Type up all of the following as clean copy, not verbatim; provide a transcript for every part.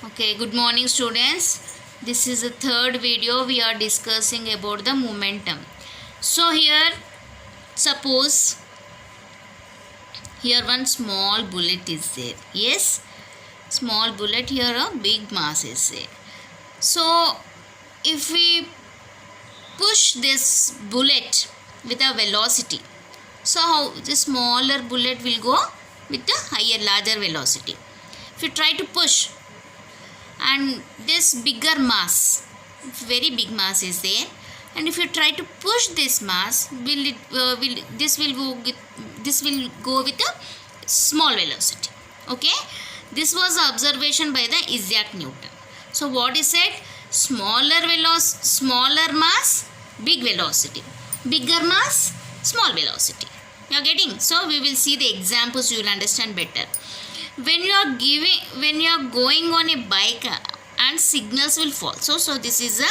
Okay, good morning students. This is the third video we are discussing about the momentum. So here suppose here one small bullet is there. Yes, small bullet, here a big mass is there. So if we push this bullet with a velocity, so how the smaller bullet will go with a higher larger velocity. If you try to push and this bigger mass, very big mass is there, and if you try to push this mass, this will go with a small velocity. Okay, this was observation by the Isaac Newton. So what is said? Smaller mass, big velocity, bigger mass, small velocity. You are getting? So we will see the examples, you will understand better. When you are going on a bike and signals will fall. So this is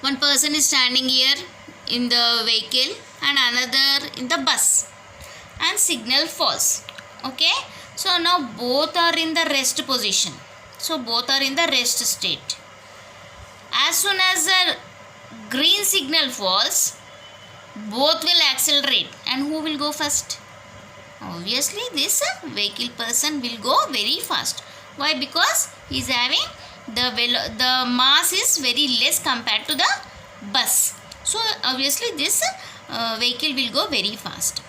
one person is standing here in the vehicle and another in the bus, and signal falls. Okay, so now both are in the rest position. So both are in the rest state. As soon as the green signal falls, both will accelerate, and who will go first? Obviously this vehicle person will go very fast. Why? Because he is having the mass is very less compared to the bus. So obviously this vehicle will go very fast.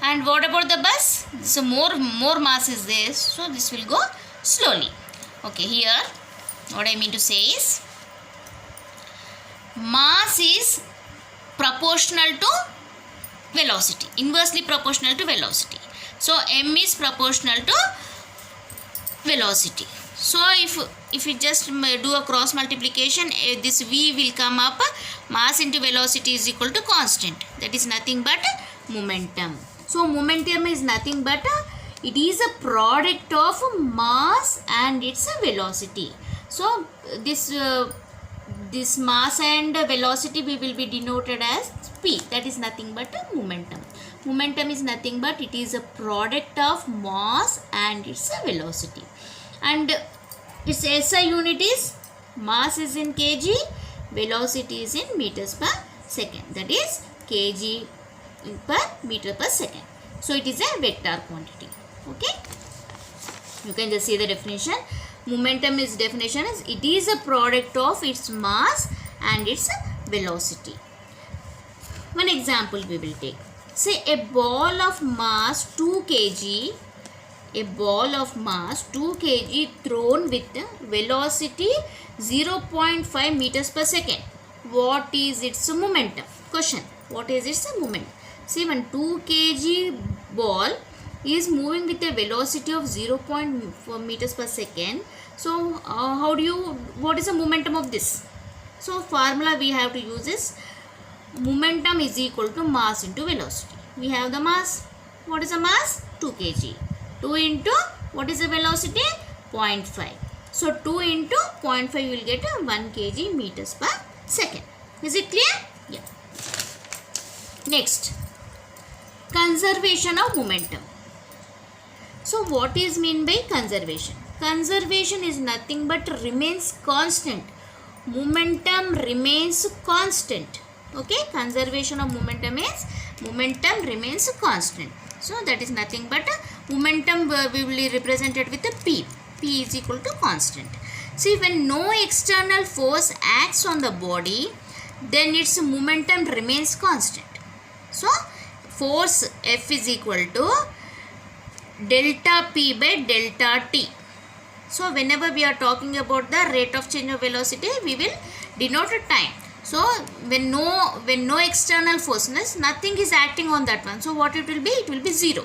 And what about the bus? So more mass is there, so this will go slowly. Okay, here what I mean to say is mass is proportional to velocity, inversely proportional to velocity. So m is proportional to velocity. So if you just do a cross multiplication, this v will come up, mass into velocity is equal to constant, that is nothing but momentum. So momentum is nothing but it is a product of mass and its velocity. So this mass and velocity we will be denoted as p, that is nothing but momentum. Momentum is nothing but it is a product of mass and its velocity, and its SI unit is mass is in kg, velocity is in meters per second, that is kg per meter per second. So it is a vector quantity. Okay, you can just see the definition. Momentum is definition is it is a product of its mass and its velocity. One example we will take. Say a ball of mass 2 kg, a ball of mass 2 kg thrown with velocity 0.5 meters per second. What is its momentum? Question. What is its moment? See, when 2 kg ball is moving with a velocity of 0.4 meters per second. So what is the momentum of this? So formula we have to use is momentum is equal to mass into velocity. We have the mass. What is the mass? 2 kg. 2 into what is the velocity? 0.5. So 2 into 0.5 you will get 1 kg meters per second. Is it clear? Yeah. Next, conservation of momentum. So what is mean by conservation? Conservation is nothing but remains constant. Momentum remains constant. Okay, conservation of momentum is momentum remains constant. So that is nothing but momentum we will be represented with a p. P is equal to constant. See, when no external force acts on the body, then its momentum remains constant. So force F is equal to delta P by delta T. So whenever we are talking about the rate of change of velocity, we will denote a time. So when no external force, nothing is acting on that one. So what it will be? It will be 0.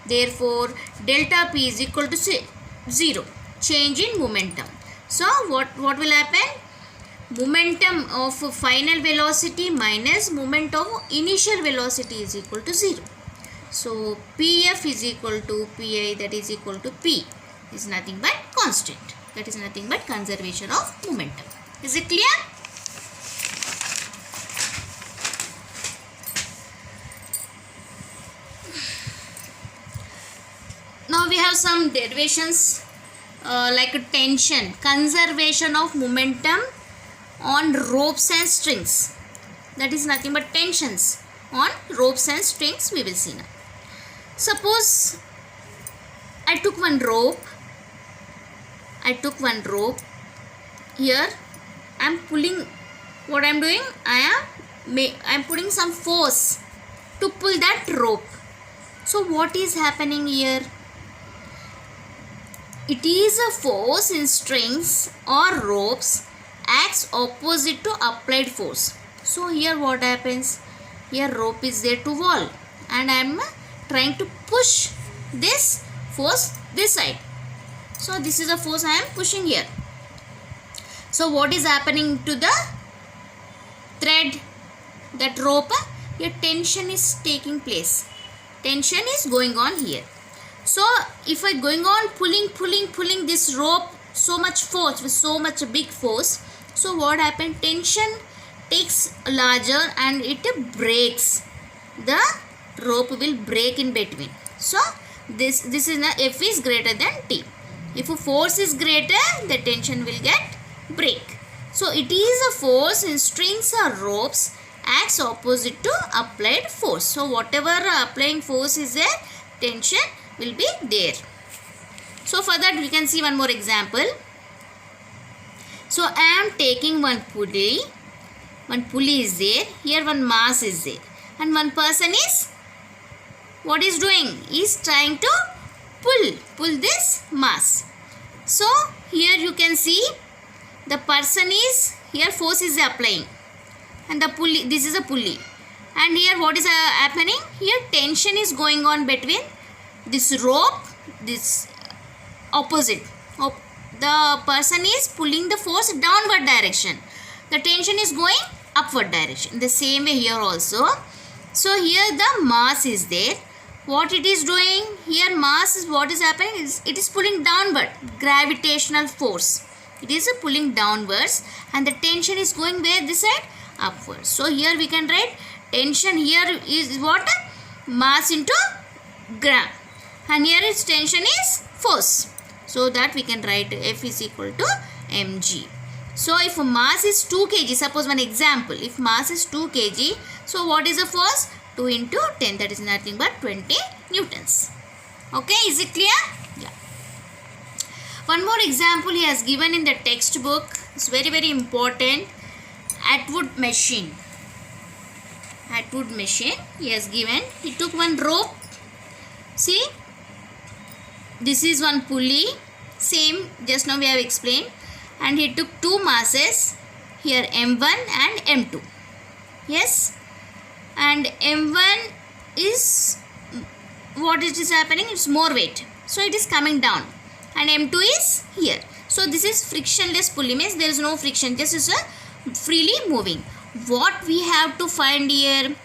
Therefore delta P is equal to 0. Change in momentum. So what will happen? Momentum of final velocity minus moment of initial velocity is equal to 0. So Pf is equal to Pi, that is equal to P, is nothing but constant. That is nothing but conservation of momentum. Is it clear? Now we have some derivations like a tension, conservation of momentum on ropes and strings. That is nothing but tensions on ropes and strings we will see now. Suppose I took one rope. Here I am pulling. What I am doing? I am putting some force to pull that rope. So what is happening here? It is a force in strings or ropes acts opposite to applied force. So here what happens? Here rope is there to wall and I am trying to push this force this side. So this is the force I am pushing here. So what is happening to the thread, that rope? Here tension is taking place. Tension is going on here. So if I going on pulling this rope so much force, with so much big force, so what happened? Tension takes larger and it breaks. The rope will break in between. So this is F is greater than T. If a force is greater, the tension will get break. So it is a force in strings or ropes acts opposite to applied force. So whatever applying force is there, tension will be there. So for that we can see one more example. So I am taking one pulley. One pulley is there. Here one mass is there. And one person is, what is doing? He is trying to pull this mass. So here you can see the person is, here force is applying. And the pulley, this is a pulley. And here what is happening? Here tension is going on between this rope, this opposite. The person is pulling the force downward direction. The tension is going upward direction. The same way here also. So here the mass is there. What it is doing? Here mass is, what is happening is it is pulling downward. Gravitational force. It is pulling downwards and the tension is going where? This side? Upwards. So here we can write tension here is what? Mass into gram. And here its tension is force. So that we can write F is equal to mg. So if mass is 2 kg, suppose one example, if mass is 2 kg, so what is the force? 2 into 10, that is nothing but 20 newtons. Okay, is it clear? Yeah. One more example he has given in the textbook. It's very, very important. Atwood machine. Atwood machine he has given. He took one rope. See, this is one pulley. Same, just now we have explained. And he took two masses. Here M1 and M2. Yes. And M1 is, what is happening? It's more weight. So it is coming down. And M2 is here. So this is frictionless pulley, means there is no friction. Just is freely moving. What we have to find here?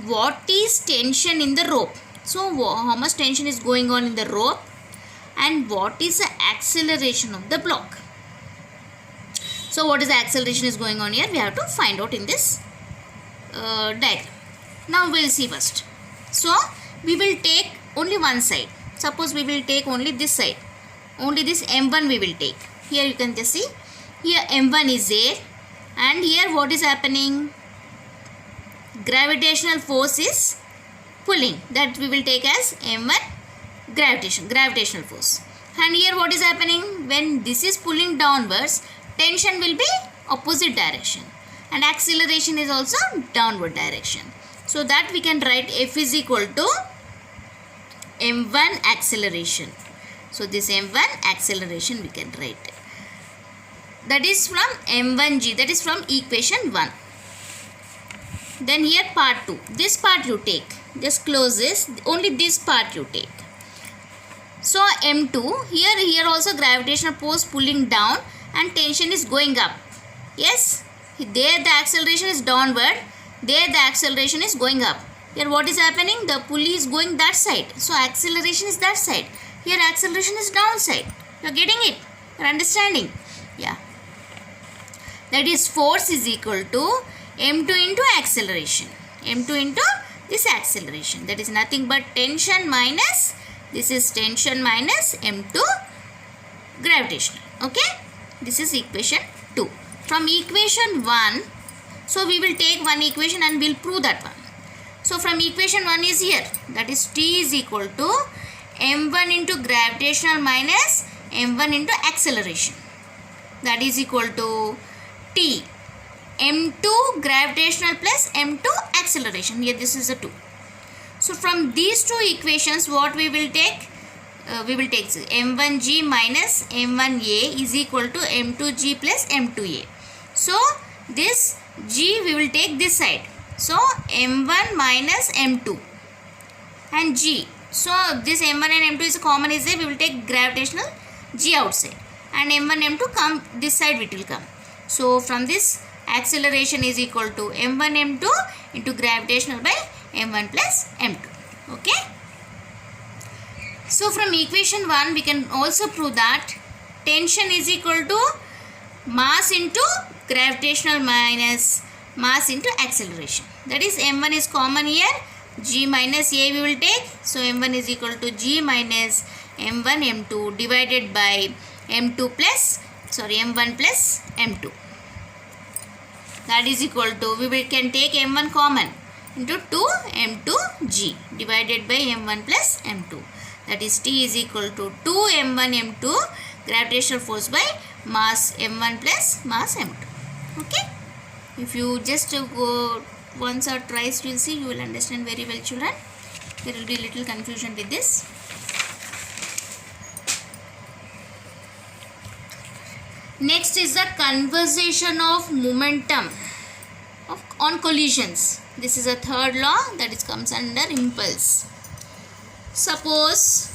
What is tension in the rope? So how much tension is going on in the rope? And what is the acceleration of the block? So what is the acceleration is going on here? We have to find out in this diagram. Now we will see first. So we will take only one side. Suppose we will take only this side. Only this M1 we will take. Here you can just see. Here M1 is there. And here what is happening? Gravitational force is pulling. That we will take as M1 gravitational force. And here what is happening? When this is pulling downwards, tension will be opposite direction. And acceleration is also downward direction. So that we can write F is equal to M1 acceleration. So this M1 acceleration we can write. That is from M1G. That is from equation 1. Then here part 2. This part you take. Just close this. Only this part you take. So M2. Here also gravitational force pulling down and tension is going up. Yes. There the acceleration is downward. There the acceleration is going up. Here what is happening? The pulley is going that side. So acceleration is that side. Here acceleration is downside. You are getting it? You are understanding? Yeah. That is force is equal to M2 into acceleration. M2 into this acceleration. That is nothing but tension minus, this is tension minus M2 gravitational. Okay, this is equation 2. From equation 1, so we will take one equation and we'll prove that one. So from equation 1 is here, that is T is equal to m1 into gravitational minus m1 into acceleration, that is equal to T m2 gravitational plus m2 acceleration. Here this is a 2. So from these two equations, what we will take? We will take m1g minus m1a is equal to m2g plus m2a. So this g we will take this side. So m1 minus m2 and g. So this m1 and m2 is common is there. We will take gravitational g outside and m1 m2 come this side it will come. So from this acceleration is equal to m1 m2 into gravitational by m1 plus m2. Okay. So from equation 1 we can also prove that tension is equal to mass into gravitational minus mass into acceleration. That is m1 is common here, g minus a we will take. So m1 is equal to g minus m1 m2 divided by m1 plus m2. That is equal to, we can take m1 common into 2 m2g divided by m1 plus m2. That is T is equal to 2 m1 m2 gravitational force by mass m1 plus mass m2. Okay. If you just go once or twice, you will see, you will understand very well, children. There will be little confusion with this. Next is the conservation of momentum on collisions. This is a third law that is comes under impulse. Suppose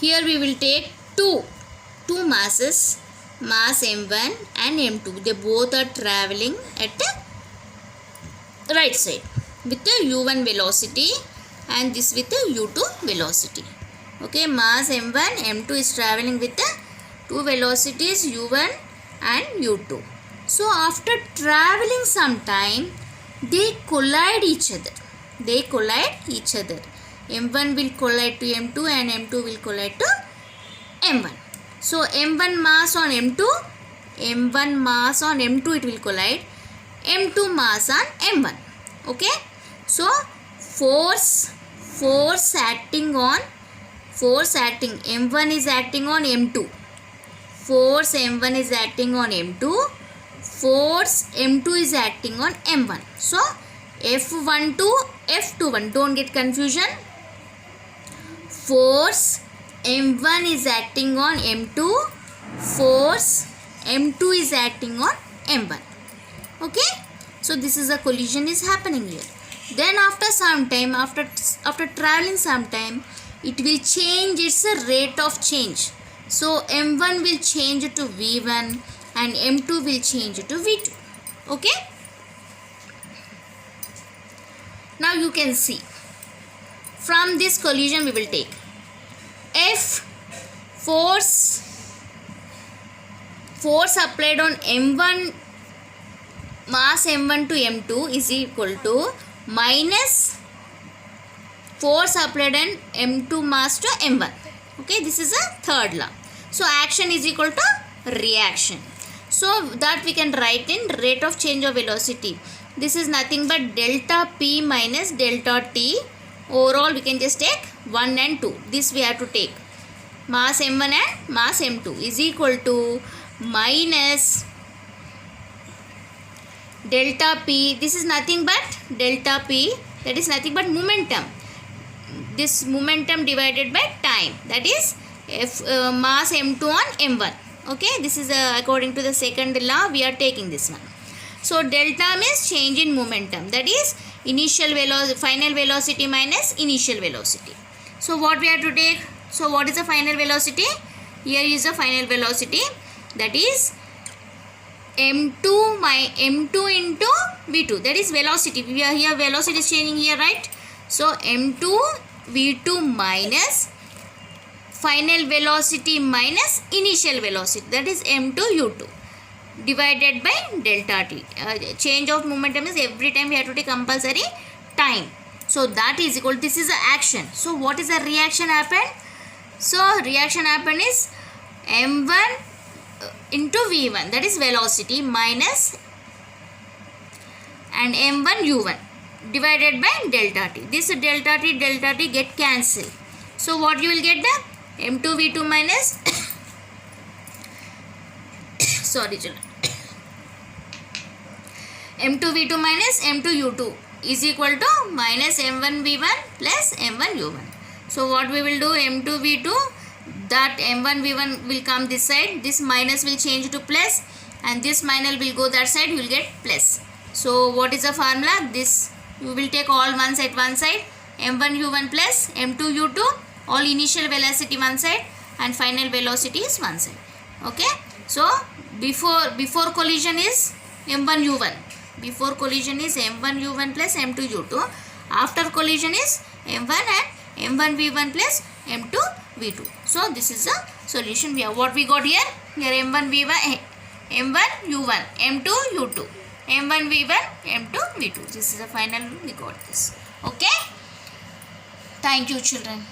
here we will take two masses, mass m1 and m2. They both are traveling at the right side with the u1 velocity and this with the u2 velocity. Okay, mass m1, m2 is traveling with the two velocities u1 and u2. So after traveling some time, they collide each other. M1 will collide to m2 and m2 will collide to m1. So m1 mass on m2 it will collide, m2 mass on m1. Okay. So force acting m1 is acting on m2. Force m1 is acting on m2. Force m2 is acting on m1. So F1 to F21, don't get confusion. Force m1 is acting on m2. Force m2 is acting on m1. Okay. So this is a collision is happening here. Then after some time, after traveling some time, it will change its rate of change. So m1 will change to v1 and m2 will change to v2. Okay. Now you can see from this collision we will take F force applied on m1 mass m1 to m2 is equal to minus force applied on m2 mass to m1. Okay, this is a third law. So action is equal to reaction. So that we can write in rate of change of velocity. This is nothing but delta P minus delta T. Overall we can just take 1 and 2. This we have to take. Mass m1 and mass m2 is equal to minus delta P. This is nothing but delta P. That is nothing but momentum. This momentum divided by time. That is mass m2 on m1. Okay. This is according to the second law we are taking this one. So delta means change in momentum. That is initial velocity, final velocity minus initial velocity. So what we have to take? So what is the final velocity? Here is the final velocity. That is m2 into v2. That is velocity. We are here velocity is changing here, right? So m2 v2 minus final velocity minus initial velocity. That is m2 u2. Divided by delta t. Change of momentum is every time we have to take compulsory time. So that is equal, this is the action. So what is the reaction happened? So reaction happen is m1 into v1, that is velocity, minus and m1 u1 divided by delta t. This delta t get cancelled. So what you will get, the m2 v2 minus sorry children, m2 v2 minus m2 u2 is equal to minus m1 v1 plus m1 u1. So what we will do, m2 v2, that m1 v1 will come this side, this minus will change to plus, and this minus will go that side, you will get plus. So what is the formula? This you will take all ones at one side, m1 u1 plus m2 u2, all initial velocity one side and final velocity is one side. Okay, so before collision is m1 u1, before collision is m1 u1 plus m2 u2, after collision is m1 and m1 v1 plus m2 v2. So this is the solution we have. What we got here m1 v1, m1 u1, m2 u2, m1 v1, m2 v2. This is the final we got this. Okay, thank you children.